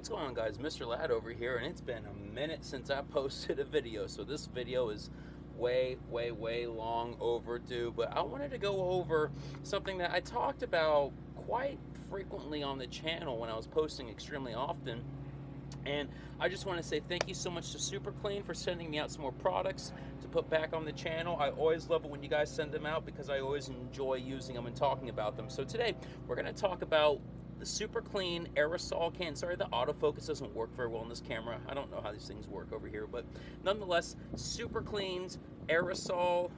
What's going on, guys? Mr. Lad over here, and it's been a minute since I posted a video, so this video is way long overdue. But I wanted to go over something that I talked about quite frequently on the channel when I was posting extremely often. And I just want to say thank you so much to Super Clean for sending me out some more products to put back on the channel. I always love it when you guys send them out because I always enjoy using them and talking about them. So today we're going to talk about the Super Clean aerosol can. Sorry, the autofocus doesn't work very well on this camera. I don't know how these things work over here, but nonetheless, Super Clean's aerosol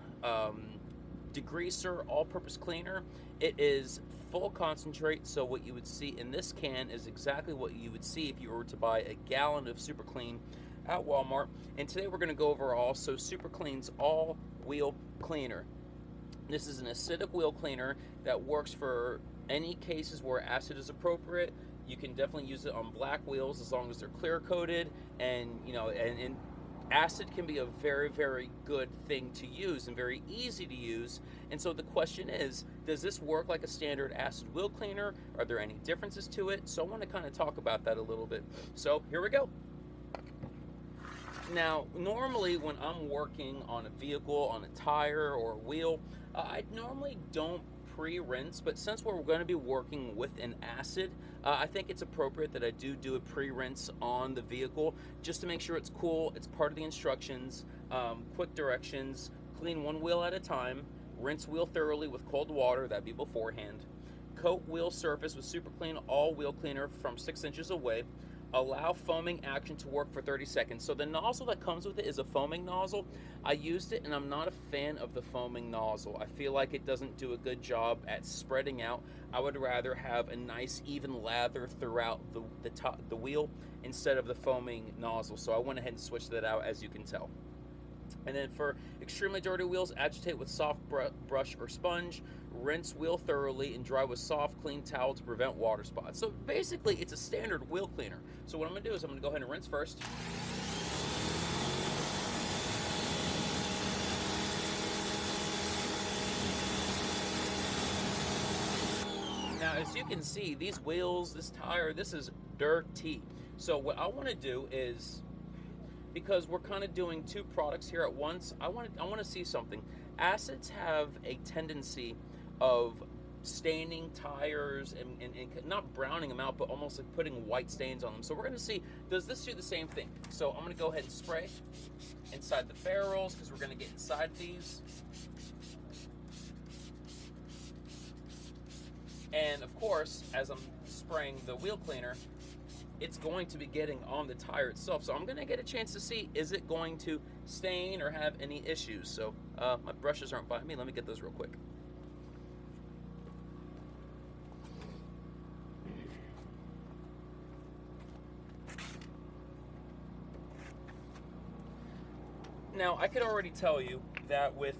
degreaser all-purpose cleaner. It is full concentrate, so what you would see in this can is exactly what you would see if you were to buy a gallon of Super Clean at Walmart. And today we're going to go over also Super Clean's all-wheel cleaner. This is an acidic wheel cleaner that works for any cases where acid is appropriate. You can definitely use it on black wheels as long as they're clear coated, and and acid can be a very good thing to use and very easy to use. And so the question is, does this work like a standard acid wheel cleaner? Are there any differences to it? So I want to kind of talk about that a little bit. So here we go. Now, normally when I'm working on a vehicle, on a tire or a wheel, I normally don't pre-rinse, but since we're going to be working with an acid, I think it's appropriate that I do a pre-rinse on the vehicle just to make sure it's cool. It's part of the instructions. Quick directions: clean one wheel at a time, rinse wheel thoroughly with cold water, that'd be beforehand, coat wheel surface with Super Clean all wheel cleaner from 6 inches away, allow foaming action to work for 30 seconds. So the nozzle that comes with it is a foaming nozzle. I used it and I'm not a fan of the foaming nozzle. I feel like it doesn't do a good job at spreading out. I would rather have a nice even lather throughout the wheel instead of the foaming nozzle. So I went ahead and switched that out, as you can tell. And then for extremely dirty wheels, agitate with soft brush or sponge, rinse wheel thoroughly, and dry with soft, clean towel to prevent water spots. So basically, it's a standard wheel cleaner. So what I'm going to do is I'm going to go ahead and rinse first. Now, as you can see, these wheels, this tire, this is dirty. So what I want to do is, because we're kind of doing two products here at once, I want to see something. Acids have a tendency of staining tires and not browning them out, but almost like putting white stains on them. So we're going to see, does this do the same thing? So I'm going to go ahead and spray inside the barrels because we're going to get inside these. And of course, as I'm spraying the wheel cleaner, it's going to be getting on the tire itself. So I'm going to get a chance to see, is it going to stain or have any issues? So my brushes aren't by me. Let me get those real quick. Now, I could already tell you that with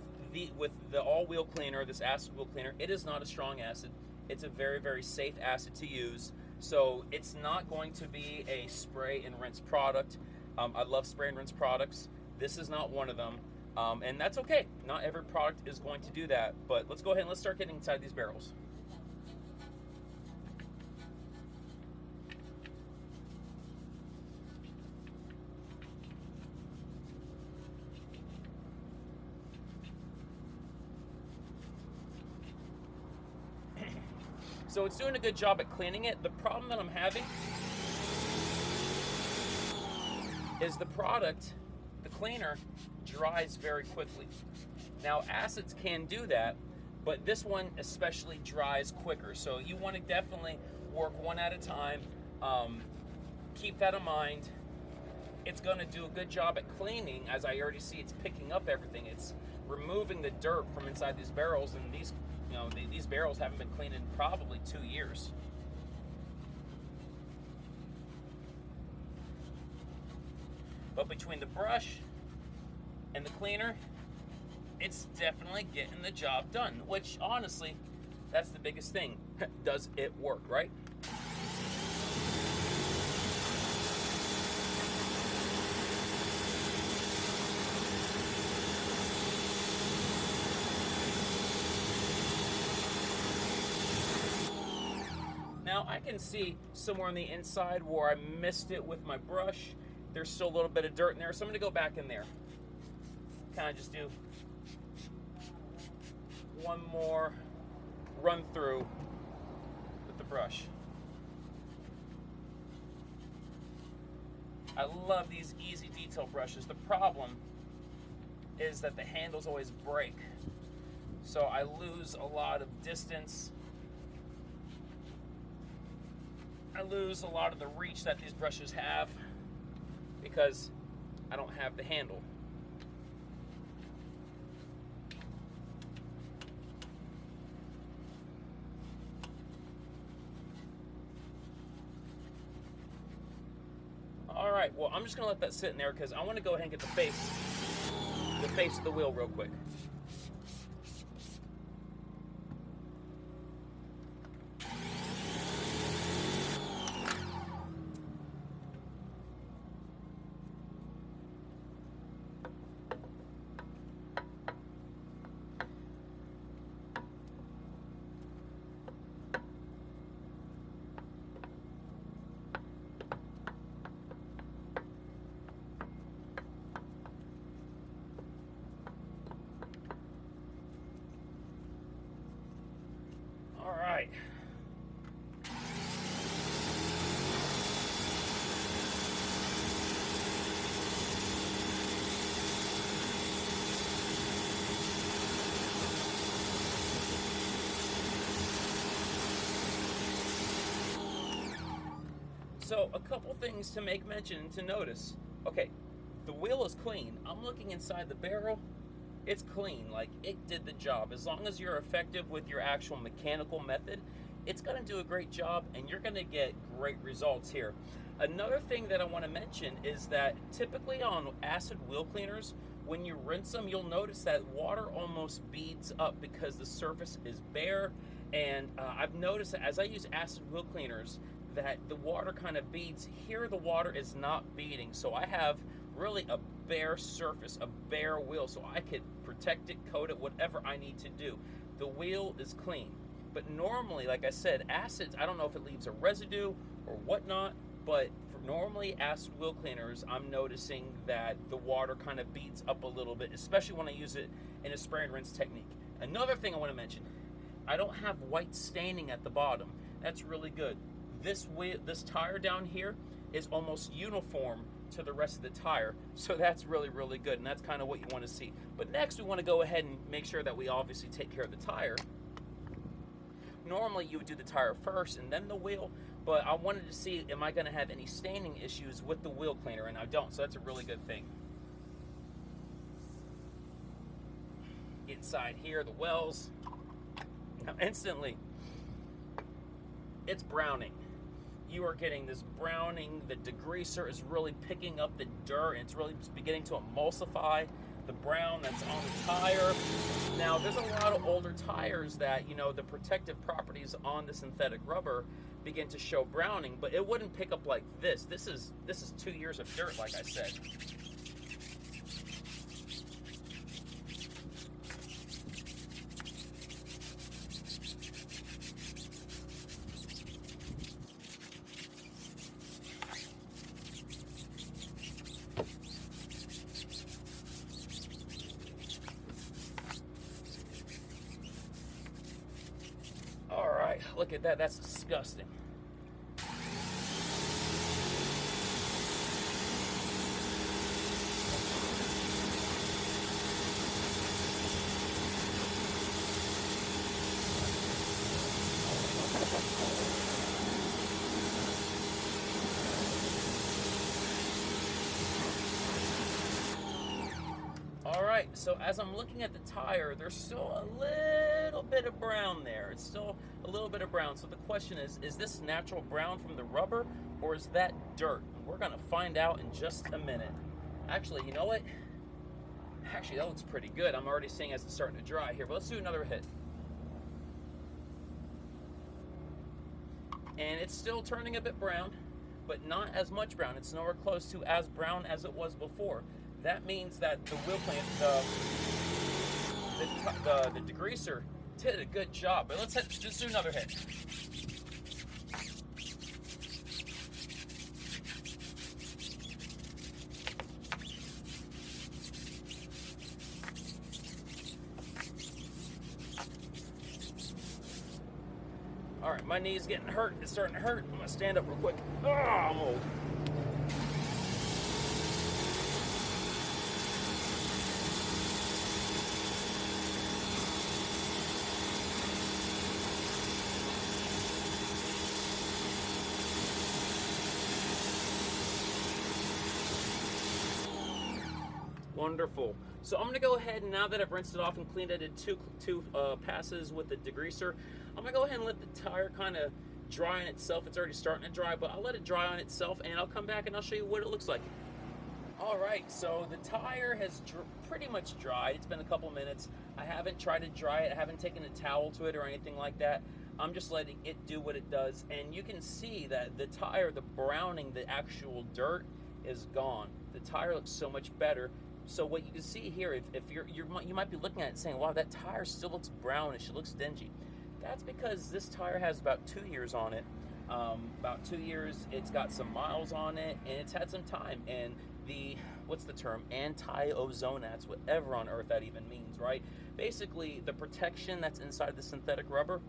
the all-wheel cleaner, this acid wheel cleaner, it is not a strong acid. It's a very safe acid to use. So it's not going to be a spray and rinse product. I love spray and rinse products. This is not one of them. And that's okay. Not every product is going to do that. But let's go ahead and let's start getting inside these barrels. So it's doing a good job at cleaning it. The problem that I'm having is the product, the cleaner, dries very quickly. Now, acids can do that, but this one especially dries quicker. So you want to definitely work one at a time. Keep that in mind. It's going to do a good job at cleaning. As I already see, it's picking up everything. It's removing the dirt from inside these barrels, and these barrels haven't been cleaned in probably 2 years. But between the brush and the cleaner, it's definitely getting the job done, which honestly, that's the biggest thing. Does it work, right? Now, I can see somewhere on the inside where I missed it with my brush. There's still a little bit of dirt in there, so I'm going to go back in there. Kind of just do one more run through with the brush. I love these easy detail brushes. The problem is that the handles always break, so I lose a lot of distance. I lose a lot of the reach that these brushes have because I don't have the handle. All right, well, I'm just gonna let that sit in there because I want to go ahead and get the face of the wheel real quick. All right. So a couple things to make mention and to notice. Okay, the wheel is clean. I'm looking inside the barrel. It's clean, like it did the job. As long as you're effective with your actual mechanical method, it's gonna do a great job and you're gonna get great results here. Another thing that I wanna mention is that typically on acid wheel cleaners, when you rinse them, you'll notice that water almost beads up because the surface is bare. And I've noticed that as I use acid wheel cleaners, that the water kind of beads. Here the water is not beading, so I have really a bare surface, a bare wheel, so I could protect it, coat it, whatever I need to do. The wheel is clean. But normally, like I said, acids, I don't know if it leaves a residue or whatnot, but for normally acid wheel cleaners, I'm noticing that the water kind of beads up a little bit, especially when I use it in a spray and rinse technique. Another thing I want to mention, I don't have white staining at the bottom. That's really good. This tire down here is almost uniform to the rest of the tire, so that's really, really good, and that's kind of what you want to see. But next, we want to go ahead and make sure that we obviously take care of the tire. Normally, you would do the tire first and then the wheel, but I wanted to see, am I going to have any staining issues with the wheel cleaner, and I don't, so that's a really good thing. Inside here, the wells, now instantly, it's browning. You are getting this browning. The degreaser is really picking up the dirt, and it's really beginning to emulsify the brown that's on the tire. Now, there's a lot of older tires that, you know, the protective properties on the synthetic rubber begin to show browning, but it wouldn't pick up like this. This is 2 years of dirt, like I said. Look at that, that's disgusting. Alright, so as I'm looking at the tire, there's still a little bit of brown there. It's still a little bit of brown. So the question is this natural brown from the rubber, or is that dirt? We're going to find out in just a minute. Actually, you know what? Actually, that looks pretty good. I'm already seeing as it's starting to dry here, but let's do another hit. And it's still turning a bit brown, but not as much brown. It's nowhere close to as brown as it was before. That means that the wheel clamp, the degreaser did a good job. But let's just do another hit. My knee's getting hurt. It's starting to hurt. I'm gonna stand up real quick. Oh, I'm old. Wonderful. So I'm going to go ahead, and now that I've rinsed it off and cleaned it, I did two passes with the degreaser. I'm going to go ahead and let the tire kind of dry on itself. It's already starting to dry, but I'll let it dry on itself, and I'll come back and I'll show you what it looks like. All right, so the tire has pretty much dried. It's been a couple minutes. I haven't tried to dry it. I haven't taken a towel to it or anything like that. I'm just letting it do what it does, and you can see that the tire, the browning, the actual dirt is gone. The tire looks so much better. So what you can see here, if you might be looking at it saying, wow, that tire still looks brownish, it looks dingy. That's because this tire has about 2 years on it. About 2 years, it's got some miles on it, and it's had some time. And the, what's the term? Anti-ozonats, whatever on earth that even means, right? Basically, the protection that's inside the synthetic rubber,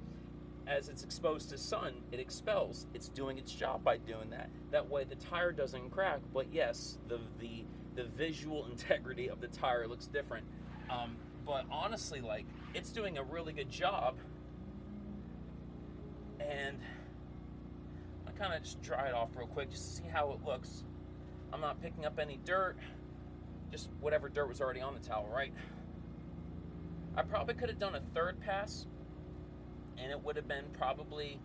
as it's exposed to sun, it expels. It's doing its job by doing that. That way the tire doesn't crack, but yes, the visual integrity of the tire looks different. But honestly, like, it's doing a really good job. And I kind of just dry it off real quick just to see how it looks. I'm not picking up any dirt, just whatever dirt was already on the towel, right? I probably could have done a third pass, and it would have been probably,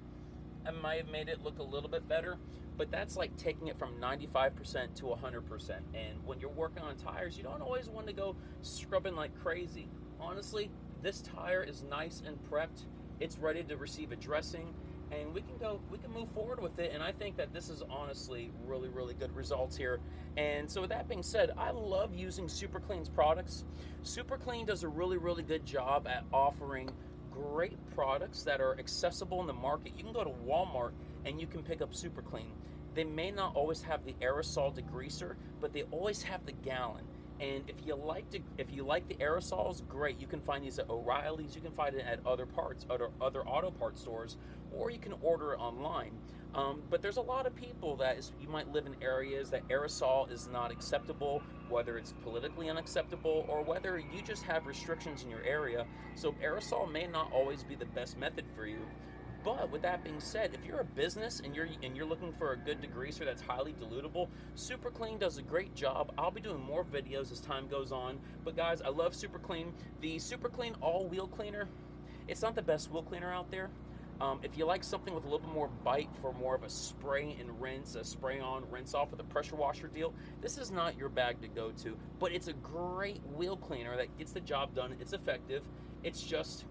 I might have made it look a little bit better, but that's like taking it from 95% to 100%. And when you're working on tires, you don't always want to go scrubbing like crazy. Honestly, this tire is nice and prepped. It's ready to receive a dressing, and we can move forward with it. And I think that this is honestly really, really good results here. And so with that being said, I love using Super Clean's products. Super Clean does a really, really good job at offering great products that are accessible in the market. You can go to Walmart and you can pick up Super Clean. They may not always have the aerosol degreaser, but they always have the gallon. And if you like the aerosols, great. You can find these at O'Reilly's. You can find it at other auto parts stores, or you can order it online. But there's a lot of people you might live in areas that aerosol is not acceptable, whether it's politically unacceptable or whether you just have restrictions in your area. So aerosol may not always be the best method for you. But with that being said, if you're a business and you're looking for a good degreaser that's highly dilutable, Super Clean does a great job. I'll be doing more videos as time goes on. But guys, I love Super Clean. The Super Clean all wheel cleaner, it's not the best wheel cleaner out there. If you like something with a little bit more bite for more of a spray and rinse, a spray on, rinse off with a pressure washer deal, this is not your bag to go to. But it's a great wheel cleaner that gets the job done. It's effective. It's just,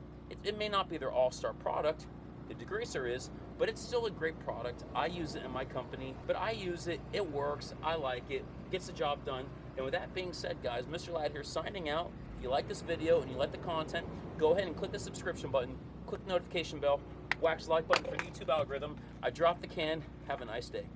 it may not be their all-star product. The degreaser is, but it's still a great product. I use it in my company, but I use it. It works. I like it. Gets the job done. And with that being said, guys, Mr. Ladd here signing out. If you like this video and you like the content, go ahead and click the subscription button, click the notification bell, whack the like button for the YouTube algorithm. I dropped the can. Have a nice day.